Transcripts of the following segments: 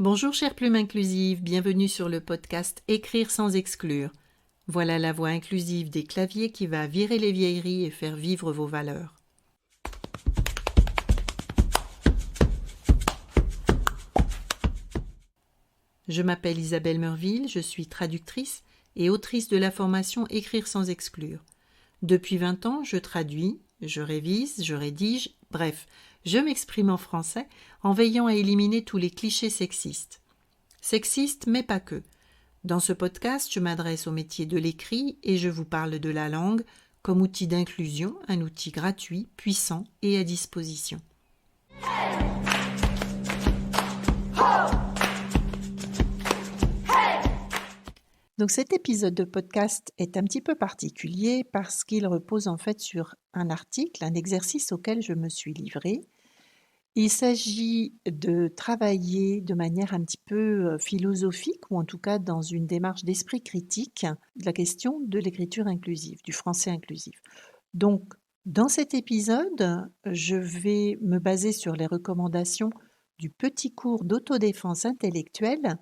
Bonjour chère plume inclusive, bienvenue sur le podcast Écrire sans exclure. Voilà la voix inclusive des claviers qui va virer les vieilleries et faire vivre vos valeurs. Je m'appelle Isabelle Meurville, je suis traductrice et autrice de la formation Écrire sans exclure. Depuis 20 ans, je traduis, je révise, je rédige, bref, je m'exprime en français en veillant à éliminer tous les clichés sexistes. Sexistes, mais pas que. Dans ce podcast, je m'adresse au métier de l'écrit et je vous parle de la langue comme outil d'inclusion, un outil gratuit, puissant et à disposition. Donc cet épisode de podcast est un petit peu particulier parce qu'il repose en fait sur un article, un exercice auquel je me suis livrée. Il s'agit de travailler de manière un petit peu philosophique ou en tout cas dans une démarche d'esprit critique de la question de l'écriture inclusive, du français inclusif. Donc dans cet épisode, je vais me baser sur les recommandations du petit cours d'autodéfense intellectuelle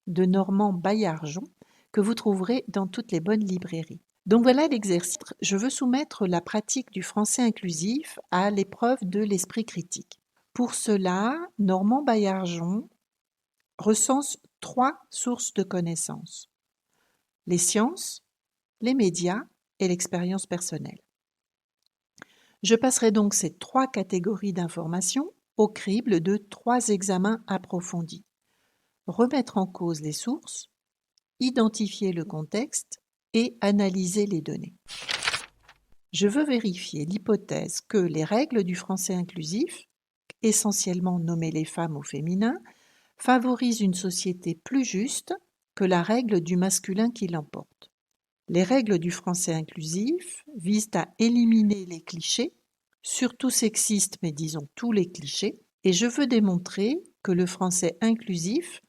de Normand Baillargeon que vous trouverez dans toutes les bonnes librairies. Donc voilà l'exercice. Je veux soumettre la pratique du français inclusif à l'épreuve de l'esprit critique. Pour cela, Normand Baillargeon recense 3 sources de connaissances: les sciences, les médias et l'expérience personnelle. Je passerai donc ces 3 catégories d'informations au crible de 3 examens approfondis. Remettre en cause les sources, identifier le contexte et analyser les données. Je veux vérifier l'hypothèse que les règles du français inclusif, essentiellement nommer les femmes au féminin, favorisent une société plus juste que la règle du masculin qui l'emporte. Les règles du français inclusif visent à éliminer les clichés, surtout sexistes, mais disons tous les clichés, et je veux démontrer que le français inclusif,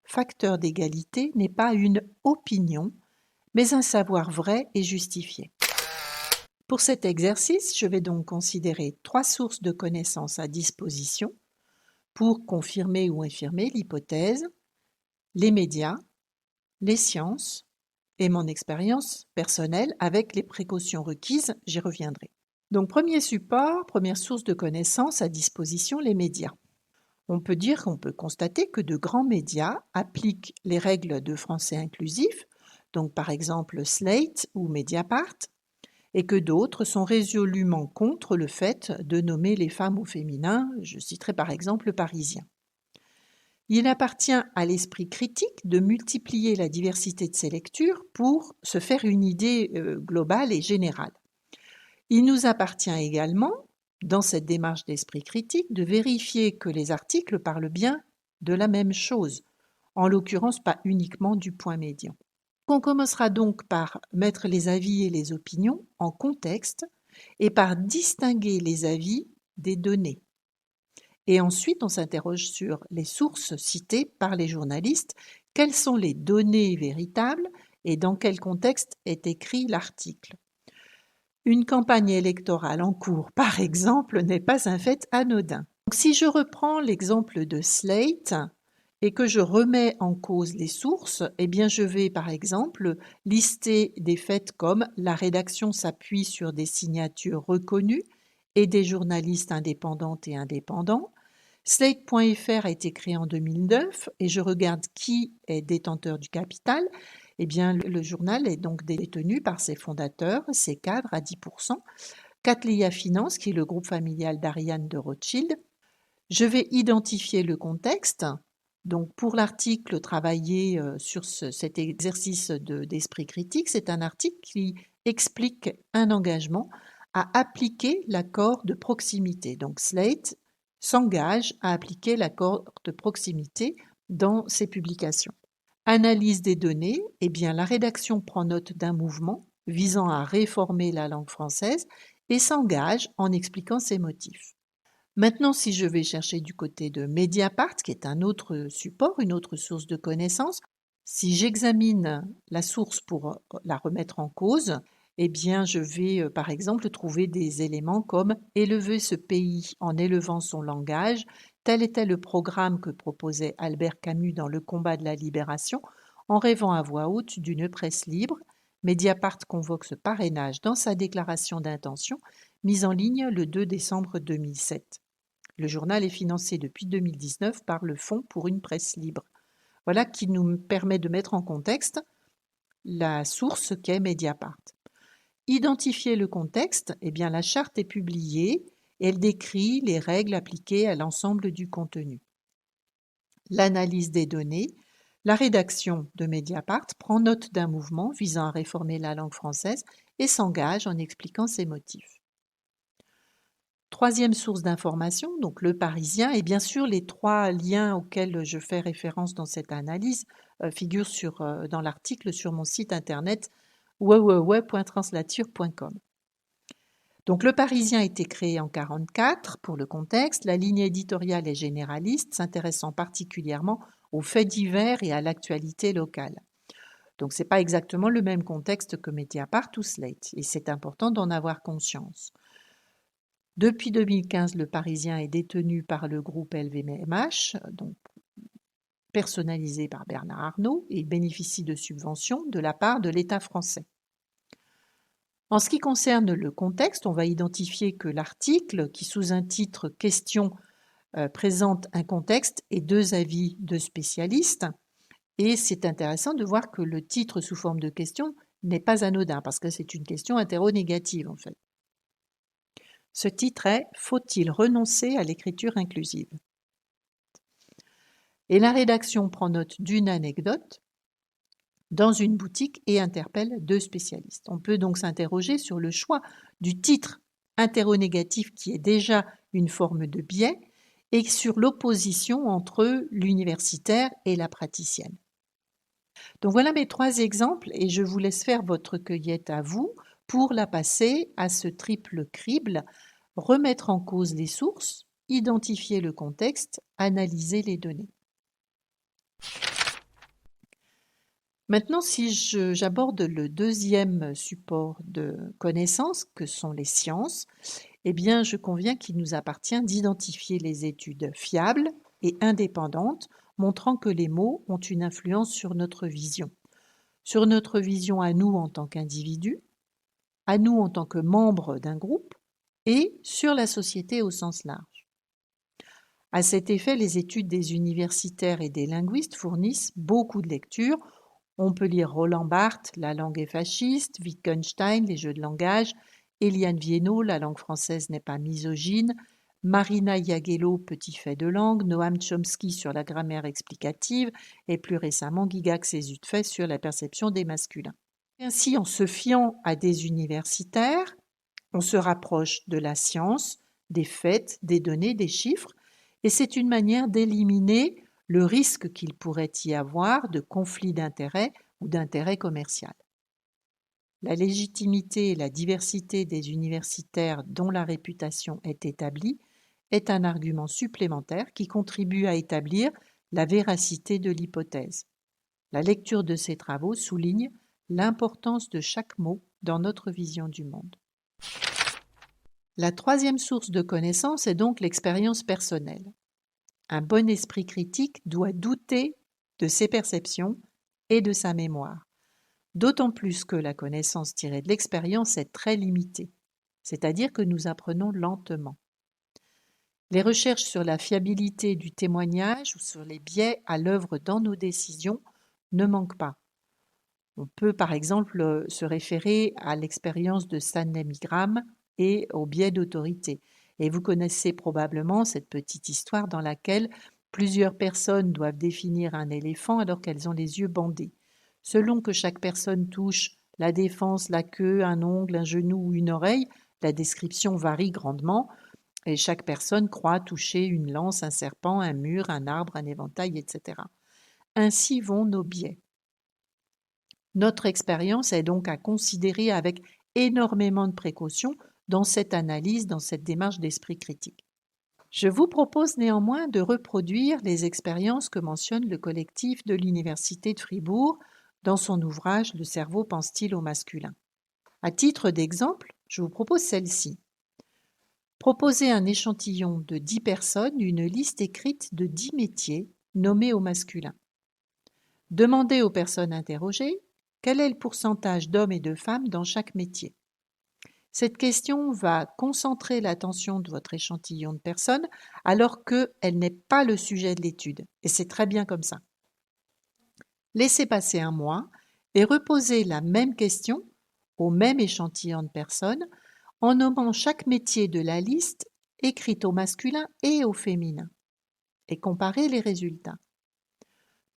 facteur d'égalité, n'est pas une opinion, mais un savoir vrai et justifié. Pour cet exercice, je vais donc considérer 3 sources de connaissances à disposition pour confirmer ou infirmer l'hypothèse: les médias, les sciences et mon expérience personnelle avec les précautions requises, j'y reviendrai. Donc premier support, première source de connaissances à disposition, les médias. On peut constater que de grands médias appliquent les règles de français inclusif, donc par exemple Slate ou Mediapart, et que d'autres sont résolument contre le fait de nommer les femmes au féminin, je citerai par exemple le Parisien. Il appartient à l'esprit critique de multiplier la diversité de ses lectures pour se faire une idée globale et générale. Il nous appartient également, dans cette démarche d'esprit critique, de vérifier que les articles parlent bien de la même chose, en l'occurrence pas uniquement du point médian. On commencera donc par mettre les avis et les opinions en contexte et par distinguer les avis des données. Et ensuite, on s'interroge sur les sources citées par les journalistes, quelles sont les données véritables et dans quel contexte est écrit l'article. Une campagne électorale en cours, par exemple, n'est pas un fait anodin. Donc, si je reprends l'exemple de Slate et que je remets en cause les sources, eh bien je vais par exemple lister des faits comme la rédaction s'appuie sur des signatures reconnues et des journalistes indépendantes et indépendants. Slate.fr a été créé en 2009 et je regarde qui est détenteur du capital. Eh bien, le journal est donc détenu par ses fondateurs, ses cadres à 10%, Cattleya Finance, qui est le groupe familial d'Ariane de Rothschild. Je vais identifier le contexte. Donc, pour l'article travaillé sur cet exercice d'esprit critique, c'est un article qui explique un engagement à appliquer l'accord de proximité. Donc, Slate s'engage à appliquer l'accord de proximité dans ses publications. Analyse des données, eh bien la rédaction prend note d'un mouvement visant à réformer la langue française et s'engage en expliquant ses motifs. Maintenant, si je vais chercher du côté de Mediapart, qui est un autre support, une autre source de connaissances, si j'examine la source pour la remettre en cause, eh bien, je vais par exemple trouver des éléments comme élever ce pays en élevant son langage. Tel était le programme que proposait Albert Camus dans Le combat de la libération, en rêvant à voix haute d'une presse libre. Mediapart convoque ce parrainage dans sa déclaration d'intention, mise en ligne le 2 décembre 2007. Le journal est financé depuis 2019 par le Fonds pour une presse libre. Voilà qui nous permet de mettre en contexte la source qu'est Mediapart. Identifier le contexte, eh bien la charte est publiée et elle décrit les règles appliquées à l'ensemble du contenu. L'analyse des données, la rédaction de Mediapart prend note d'un mouvement visant à réformer la langue française et s'engage en expliquant ses motifs. Troisième source d'information, donc Le Parisien, et bien sûr les trois liens auxquels je fais référence dans cette analyse figurent dans l'article sur mon site internet www.translature.com. Donc Le Parisien a été créé en 1944 pour le contexte. La ligne éditoriale est généraliste, s'intéressant particulièrement aux faits divers et à l'actualité locale. Donc ce n'est pas exactement le même contexte que Mediapart ou Slate, et c'est important d'en avoir conscience. Depuis 2015, Le Parisien est détenu par le groupe LVMH, donc personnalisé par Bernard Arnault, et bénéficie de subventions de la part de l'État français. En ce qui concerne le contexte, on va identifier que l'article, qui sous un titre « Question » présente un contexte et deux avis de spécialistes. Et c'est intéressant de voir que le titre sous forme de question n'est pas anodin, parce que c'est une question interrogative en fait. Ce titre est « Faut-il renoncer à l'écriture inclusive ?» Et la rédaction prend note d'une anecdote dans une boutique et interpelle deux spécialistes. On peut donc s'interroger sur le choix du titre interrogatif qui est déjà une forme de biais et sur l'opposition entre l'universitaire et la praticienne. Donc voilà mes trois exemples et je vous laisse faire votre cueillette à vous pour la passer à ce triple crible, remettre en cause les sources, identifier le contexte, analyser les données. Maintenant, si j'aborde le deuxième support de connaissances, que sont les sciences, eh bien, je conviens qu'il nous appartient d'identifier les études fiables et indépendantes, montrant que les mots ont une influence sur notre vision à nous en tant qu'individus, à nous en tant que membres d'un groupe, et sur la société au sens large. À cet effet, les études des universitaires et des linguistes fournissent beaucoup de lectures. On peut lire Roland Barthes, La langue est fasciste, Wittgenstein, Les jeux de langage, Éliane Viennot, La langue française n'est pas misogyne, Marina Jagello, Petit fait de langue, Noam Chomsky sur la grammaire explicative et plus récemment Gygax et Zutphen sur la perception des masculins. Ainsi, en se fiant à des universitaires, on se rapproche de la science, des faits, des données, des chiffres, et c'est une manière d'éliminer le risque qu'il pourrait y avoir de conflit d'intérêts ou d'intérêt commercial. La légitimité et la diversité des universitaires dont la réputation est établie est un argument supplémentaire qui contribue à établir la véracité de l'hypothèse. La lecture de ces travaux souligne l'importance de chaque mot dans notre vision du monde. La troisième source de connaissance est donc l'expérience personnelle. Un bon esprit critique doit douter de ses perceptions et de sa mémoire, d'autant plus que la connaissance tirée de l'expérience est très limitée, c'est-à-dire que nous apprenons lentement. Les recherches sur la fiabilité du témoignage ou sur les biais à l'œuvre dans nos décisions ne manquent pas. On peut par exemple se référer à l'expérience de Stanley Milgram et au biais d'autorité. Et vous connaissez probablement cette petite histoire dans laquelle plusieurs personnes doivent définir un éléphant alors qu'elles ont les yeux bandés. Selon que chaque personne touche la défense, la queue, un ongle, un genou ou une oreille, la description varie grandement et chaque personne croit toucher une lance, un serpent, un mur, un arbre, un éventail, etc. Ainsi vont nos biais. Notre expérience est donc à considérer avec énormément de précaution dans cette analyse, dans cette démarche d'esprit critique. Je vous propose néanmoins de reproduire les expériences que mentionne le collectif de l'Université de Fribourg dans son ouvrage « Le cerveau pense-t-il au masculin ». À titre d'exemple, je vous propose celle-ci. Proposez un échantillon de 10 personnes une liste écrite de 10 métiers nommés au masculin. Demandez aux personnes interrogées quel est le pourcentage d'hommes et de femmes dans chaque métier. Cette question va concentrer l'attention de votre échantillon de personnes alors qu'elle n'est pas le sujet de l'étude. Et c'est très bien comme ça. Laissez passer un mois et reposez la même question au même échantillon de personnes en nommant chaque métier de la liste écrite au masculin et au féminin. Et comparez les résultats.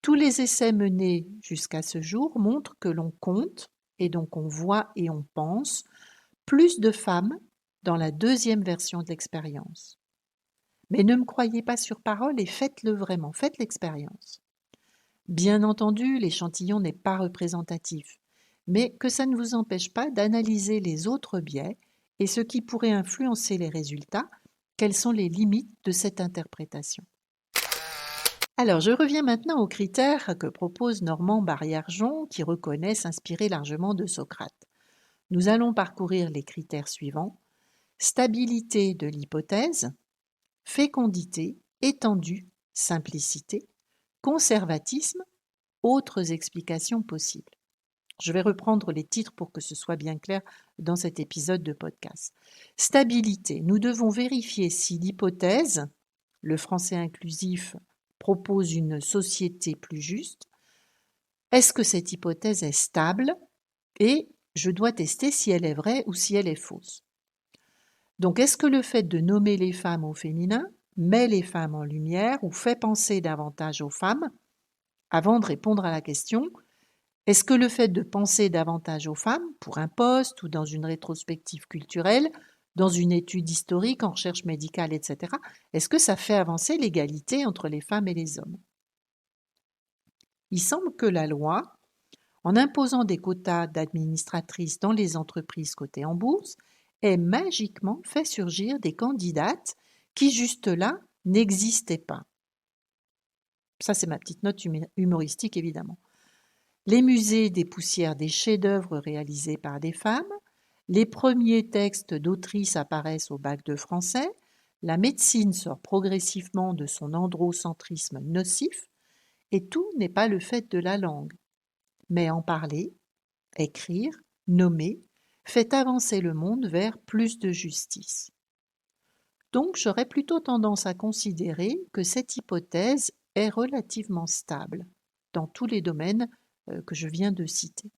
Tous les essais menés jusqu'à ce jour montrent que l'on compte, et donc on voit et on pense, plus de femmes dans la deuxième version de l'expérience. Mais ne me croyez pas sur parole et faites-le vraiment, faites l'expérience. Bien entendu, l'échantillon n'est pas représentatif, mais que ça ne vous empêche pas d'analyser les autres biais et ce qui pourrait influencer les résultats, quelles sont les limites de cette interprétation. Alors, je reviens maintenant aux critères que propose Normand Barriarjon, qui reconnaît s'inspirer largement de Socrate. Nous allons parcourir les critères suivants: stabilité de l'hypothèse, fécondité, étendue, simplicité, conservatisme, autres explications possibles. Je vais reprendre les titres pour que ce soit bien clair dans cet épisode de podcast. Stabilité. Nous devons vérifier si l'hypothèse, le français inclusif, propose une société plus juste. Est-ce que cette hypothèse est stable? Et je dois tester si elle est vraie ou si elle est fausse. Donc, est-ce que le fait de nommer les femmes au féminin met les femmes en lumière ou fait penser davantage aux femmes? Avant de répondre à la question, est-ce que le fait de penser davantage aux femmes, pour un poste ou dans une rétrospective culturelle, dans une étude historique, en recherche médicale, etc., est-ce que ça fait avancer l'égalité entre les femmes et les hommes? Il semble que la loi, en imposant des quotas d'administratrices dans les entreprises cotées en bourse, ait magiquement fait surgir des candidates qui, juste là, n'existaient pas. Ça, c'est ma petite note humoristique, évidemment. Les musées dépoussièrent des chefs-d'œuvre réalisés par des femmes, les premiers textes d'autrices apparaissent au bac de français, la médecine sort progressivement de son androcentrisme nocif, et tout n'est pas le fait de la langue. Mais en parler, écrire, nommer, fait avancer le monde vers plus de justice. Donc j'aurais plutôt tendance à considérer que cette hypothèse est relativement stable dans tous les domaines que je viens de citer.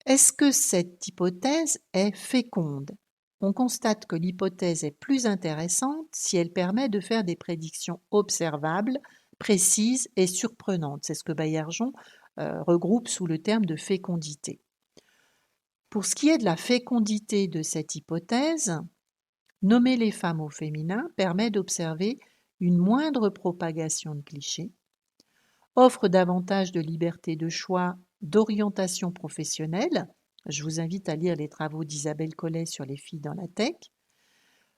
Est-ce que cette hypothèse est féconde? On constate que l'hypothèse est plus intéressante si elle permet de faire des prédictions observables, précises et surprenantes. C'est ce que Baillargeon regroupe sous le terme de fécondité. Pour ce qui est de la fécondité de cette hypothèse, nommer les femmes au féminin permet d'observer une moindre propagation de clichés, offre davantage de liberté de choix, d'orientation professionnelle. Je vous invite à lire les travaux d'Isabelle Collet sur les filles dans la tech.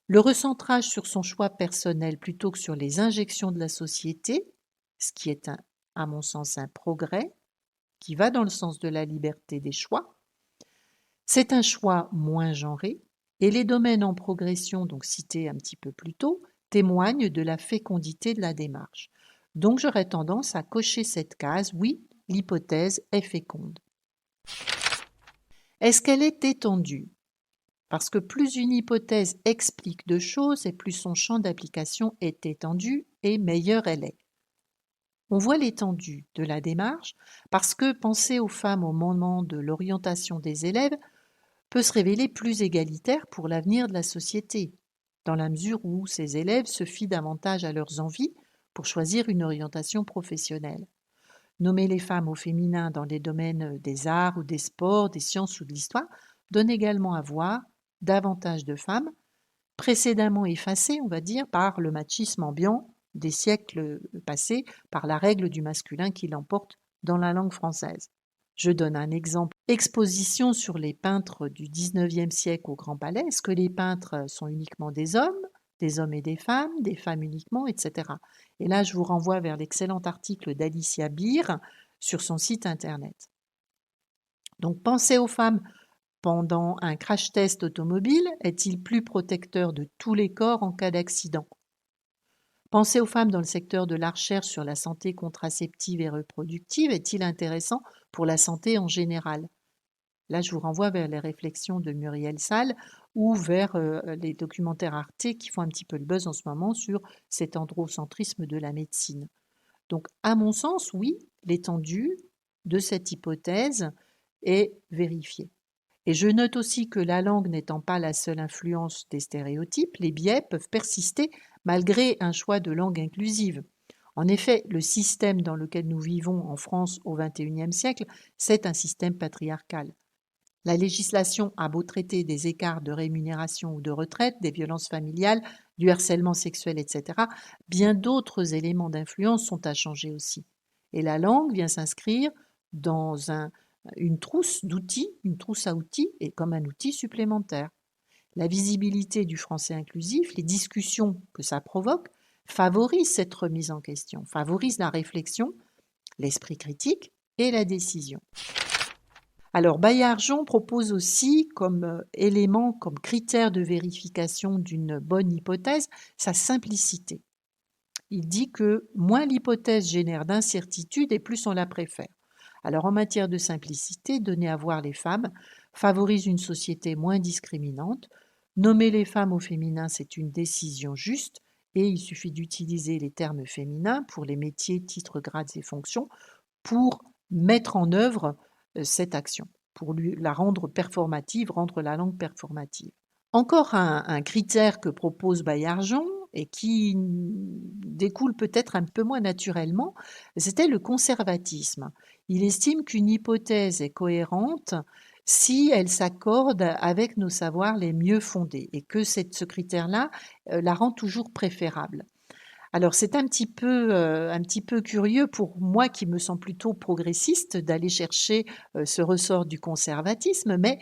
Le recentrage sur son choix personnel plutôt que sur les injections de la société, ce qui est à mon sens un progrès, qui va dans le sens de la liberté des choix. C'est un choix moins genré, et les domaines en progression, donc cités un petit peu plus tôt, témoignent de la fécondité de la démarche. Donc j'aurais tendance à cocher cette case, oui, l'hypothèse est féconde. Est-ce qu'elle est étendue? Parce que plus une hypothèse explique de choses et plus son champ d'application est étendu et meilleure elle est. On voit l'étendue de la démarche parce que penser aux femmes au moment de l'orientation des élèves peut se révéler plus égalitaire pour l'avenir de la société, dans la mesure où ces élèves se fient davantage à leurs envies pour choisir une orientation professionnelle. Nommer les femmes au féminin dans les domaines des arts ou des sports, des sciences ou de l'histoire donne également à voir davantage de femmes, précédemment effacées, on va dire, par le machisme ambiant des siècles passés, par la règle du masculin qui l'emporte dans la langue française. Je donne un exemple. Exposition sur les peintres du XIXe siècle au Grand Palais. Est-ce que les peintres sont uniquement des hommes et des femmes uniquement, etc. Et là, je vous renvoie vers l'excellent article d'Alicia Beer sur son site internet. Donc, penser aux femmes pendant un crash test automobile est-il plus protecteur de tous les corps en cas d'accident? Penser aux femmes dans le secteur de la recherche sur la santé contraceptive et reproductive est-il intéressant pour la santé en général? Là, je vous renvoie vers les réflexions de Muriel Salle ou vers les documentaires Arte qui font un petit peu le buzz en ce moment sur cet androcentrisme de la médecine. Donc, à mon sens, oui, l'étendue de cette hypothèse est vérifiée. Et je note aussi que la langue n'étant pas la seule influence des stéréotypes, les biais peuvent persister malgré un choix de langue inclusive. En effet, le système dans lequel nous vivons en France au XXIe siècle, c'est un système patriarcal. La législation a beau traiter des écarts de rémunération ou de retraite, des violences familiales, du harcèlement sexuel, etc., bien d'autres éléments d'influence sont à changer aussi. Et la langue vient s'inscrire dans une trousse d'outils, une trousse à outils, et comme un outil supplémentaire. La visibilité du français inclusif, les discussions que ça provoque, favorisent cette remise en question, favorisent la réflexion, l'esprit critique et la décision. Alors, Baillargeon propose aussi comme élément, comme critère de vérification d'une bonne hypothèse, sa simplicité. Il dit que moins l'hypothèse génère d'incertitude et plus on la préfère. Alors, en matière de simplicité, donner à voir les femmes favorise une société moins discriminante. Nommer les femmes au féminin, c'est une décision juste et il suffit d'utiliser les termes féminins pour les métiers, titres, grades et fonctions pour mettre en œuvre cette action, pour la rendre performative, rendre la langue performative. Encore un critère que propose Baillargeon et qui découle peut-être un peu moins naturellement, c'était le conservatisme. Il estime qu'une hypothèse est cohérente si elle s'accorde avec nos savoirs les mieux fondés et que ce critère-là la rend toujours préférable. Alors c'est un petit peu curieux pour moi qui me sens plutôt progressiste d'aller chercher ce ressort du conservatisme, mais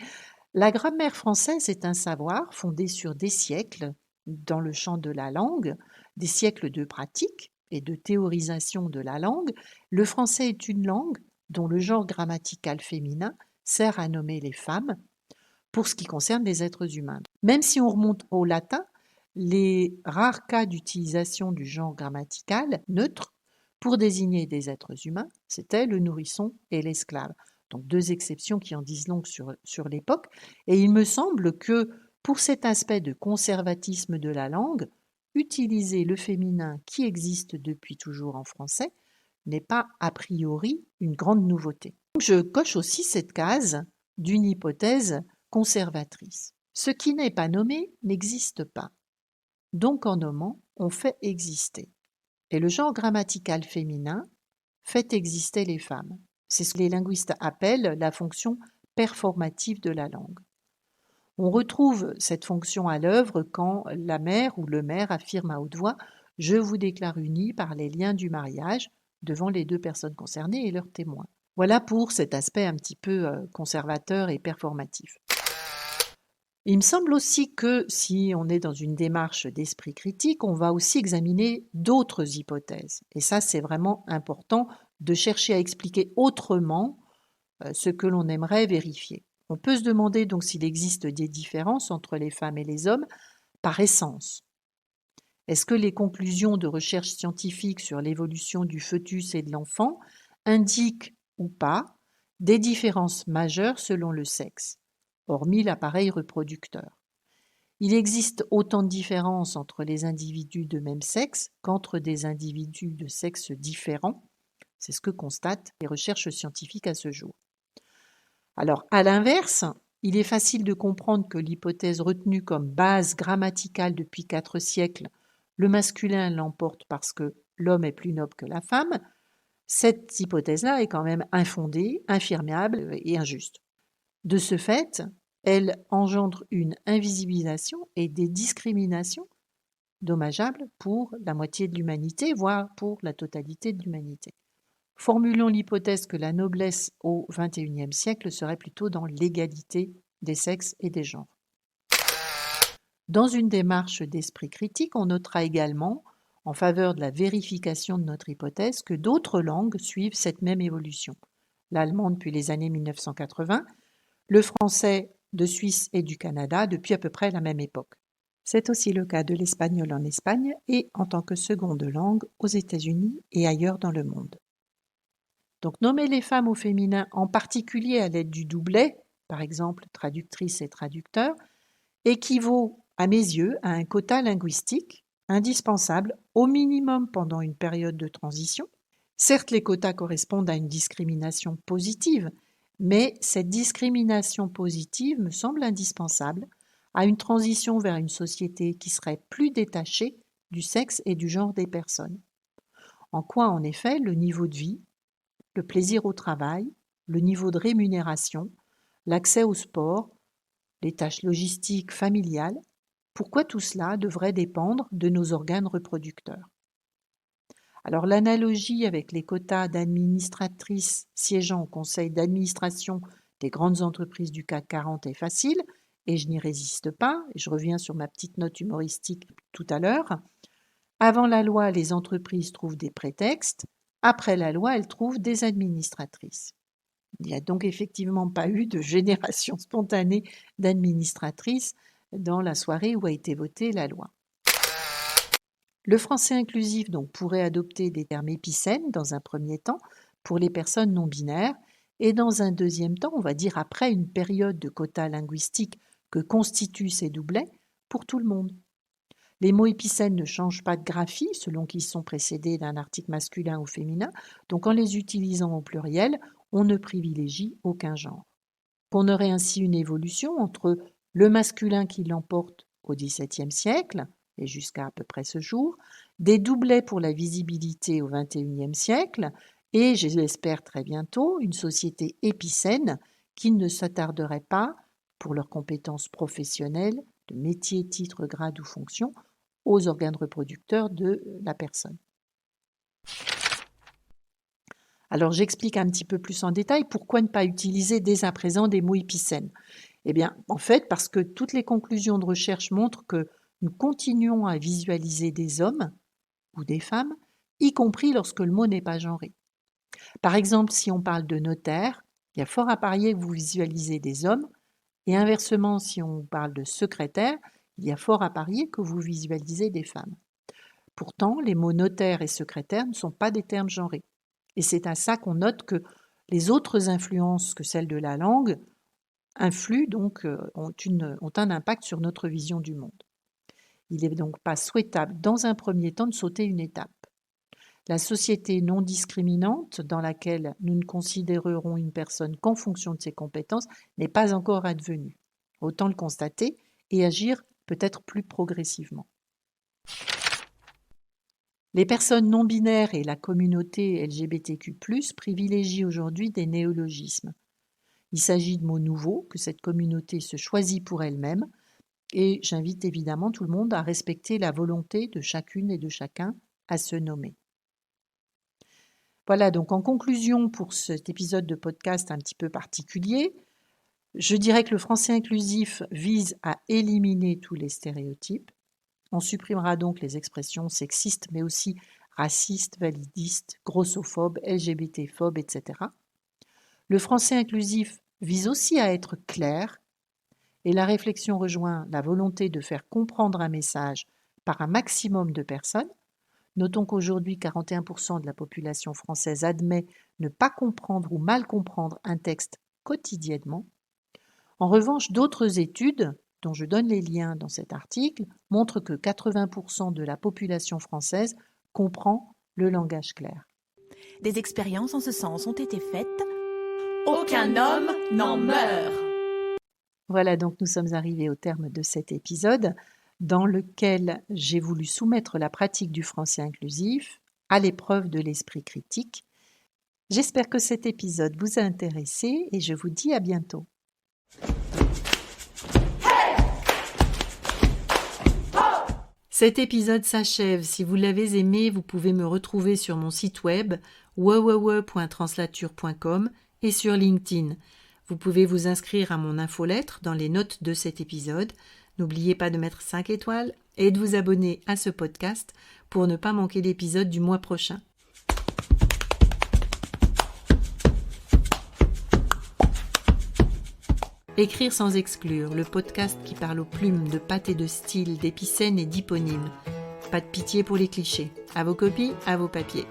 la grammaire française est un savoir fondé sur des siècles dans le champ de la langue, des siècles de pratique et de théorisation de la langue. Le français est une langue dont le genre grammatical féminin sert à nommer les femmes pour ce qui concerne les êtres humains. Même si on remonte au latin, les rares cas d'utilisation du genre grammatical neutre pour désigner des êtres humains, c'était le nourrisson et l'esclave. Donc deux exceptions qui en disent long sur l'époque. Et il me semble que pour cet aspect de conservatisme de la langue, utiliser le féminin qui existe depuis toujours en français n'est pas a priori une grande nouveauté. Donc je coche aussi cette case d'une hypothèse conservatrice. Ce qui n'est pas nommé n'existe pas. Donc en nommant, on fait exister. Et le genre grammatical féminin fait exister les femmes. C'est ce que les linguistes appellent la fonction performative de la langue. On retrouve cette fonction à l'œuvre quand la mère ou le maire affirme à haute voix « Je vous déclare unis par les liens du mariage » devant les deux personnes concernées et leurs témoins. Voilà pour cet aspect un petit peu conservateur et performatif. Il me semble aussi que si on est dans une démarche d'esprit critique, on va aussi examiner d'autres hypothèses. Et ça, c'est vraiment important de chercher à expliquer autrement ce que l'on aimerait vérifier. On peut se demander donc s'il existe des différences entre les femmes et les hommes par essence. Est-ce que les conclusions de recherches scientifiques sur l'évolution du fœtus et de l'enfant indiquent ou pas des différences majeures selon le sexe, hormis l'appareil reproducteur? Il existe autant de différences entre les individus de même sexe qu'entre des individus de sexe différents. C'est ce que constatent les recherches scientifiques à ce jour. Alors, à l'inverse, il est facile de comprendre que l'hypothèse retenue comme base grammaticale depuis 4 siècles, le masculin l'emporte parce que l'homme est plus noble que la femme, cette hypothèse-là est quand même infondée, infirmable et injuste. De ce fait, elle engendre une invisibilisation et des discriminations dommageables pour la moitié de l'humanité, voire pour la totalité de l'humanité. Formulons l'hypothèse que la noblesse au XXIe siècle serait plutôt dans l'égalité des sexes et des genres. Dans une démarche d'esprit critique, on notera également, en faveur de la vérification de notre hypothèse, que d'autres langues suivent cette même évolution. L'allemand depuis les années 1980, le français de Suisse et du Canada depuis à peu près la même époque. C'est aussi le cas de l'espagnol en Espagne et en tant que seconde langue aux États-Unis et ailleurs dans le monde. Donc nommer les femmes au féminin, en particulier à l'aide du doublet, par exemple traductrice et traducteur, équivaut à mes yeux à un quota linguistique indispensable au minimum pendant une période de transition. Certes, les quotas correspondent à une discrimination positive, mais cette discrimination positive me semble indispensable à une transition vers une société qui serait plus détachée du sexe et du genre des personnes. En quoi, en effet, le niveau de vie, le plaisir au travail, le niveau de rémunération, l'accès au sport, les tâches logistiques familiales, pourquoi tout cela devrait dépendre de nos organes reproducteurs? Alors l'analogie avec les quotas d'administratrices siégeant au conseil d'administration des grandes entreprises du CAC 40 est facile, et je n'y résiste pas, et je reviens sur ma petite note humoristique tout à l'heure. Avant la loi, les entreprises trouvent des prétextes, après la loi, elles trouvent des administratrices. Il n'y a donc effectivement pas eu de génération spontanée d'administratrices dans la soirée où a été votée la loi. Le français inclusif donc pourrait adopter des termes épicènes dans un premier temps pour les personnes non binaires et dans un deuxième temps, on va dire après une période de quota linguistique que constituent ces doublets, pour tout le monde. Les mots épicènes ne changent pas de graphie selon qu'ils sont précédés d'un article masculin ou féminin, donc en les utilisant au pluriel, on ne privilégie aucun genre. On aurait ainsi une évolution entre le masculin qui l'emporte au XVIIe siècle, et jusqu'à à peu près ce jour, des doublets pour la visibilité au XXIe siècle, et, je l'espère très bientôt, une société épicène qui ne s'attarderait pas, pour leurs compétences professionnelles, de métier, titre, grade ou fonction, aux organes reproducteurs de la personne. Alors j'explique un petit peu plus en détail pourquoi ne pas utiliser dès à présent des mots épicènes. Eh bien, en fait, parce que toutes les conclusions de recherche montrent que nous continuons à visualiser des hommes ou des femmes, y compris lorsque le mot n'est pas genré. Par exemple, si on parle de notaire, il y a fort à parier que vous visualisez des hommes, et inversement, si on parle de secrétaire, il y a fort à parier que vous visualisez des femmes. Pourtant, les mots notaire et secrétaire ne sont pas des termes genrés. Et c'est à ça qu'on note que les autres influences que celles de la langue influent donc, ont un impact sur notre vision du monde. Il n'est donc pas souhaitable, dans un premier temps, de sauter une étape. La société non discriminante, dans laquelle nous ne considérerons une personne qu'en fonction de ses compétences, n'est pas encore advenue. Autant le constater et agir peut-être plus progressivement. Les personnes non binaires et la communauté LGBTQ+, privilégient aujourd'hui des néologismes. Il s'agit de mots nouveaux que cette communauté se choisit pour elle-même, et j'invite évidemment tout le monde à respecter la volonté de chacune et de chacun à se nommer. Voilà, donc en conclusion pour cet épisode de podcast un petit peu particulier, je dirais que le français inclusif vise à éliminer tous les stéréotypes. On supprimera donc les expressions sexistes, mais aussi racistes, validistes, grossophobes, LGBT-phobes, etc. Le français inclusif vise aussi à être clair, et la réflexion rejoint la volonté de faire comprendre un message par un maximum de personnes. Notons qu'aujourd'hui, 41% de la population française admet ne pas comprendre ou mal comprendre un texte quotidiennement. En revanche, d'autres études, dont je donne les liens dans cet article, montrent que 80% de la population française comprend le langage clair. Des expériences en ce sens ont été faites. Aucun homme n'en meurt. Voilà, donc nous sommes arrivés au terme de cet épisode dans lequel j'ai voulu soumettre la pratique du français inclusif à l'épreuve de l'esprit critique. J'espère que cet épisode vous a intéressé et je vous dis à bientôt. Cet épisode s'achève. Si vous l'avez aimé, vous pouvez me retrouver sur mon site web www.translature.com et sur LinkedIn. Vous pouvez vous inscrire à mon infolettre dans les notes de cet épisode. N'oubliez pas de mettre 5 étoiles et de vous abonner à ce podcast pour ne pas manquer l'épisode du mois prochain. Écrire sans exclure, le podcast qui parle aux plumes de pâte et de style, d'épicènes et d'hyponymes. Pas de pitié pour les clichés. À vos copies, à vos papiers.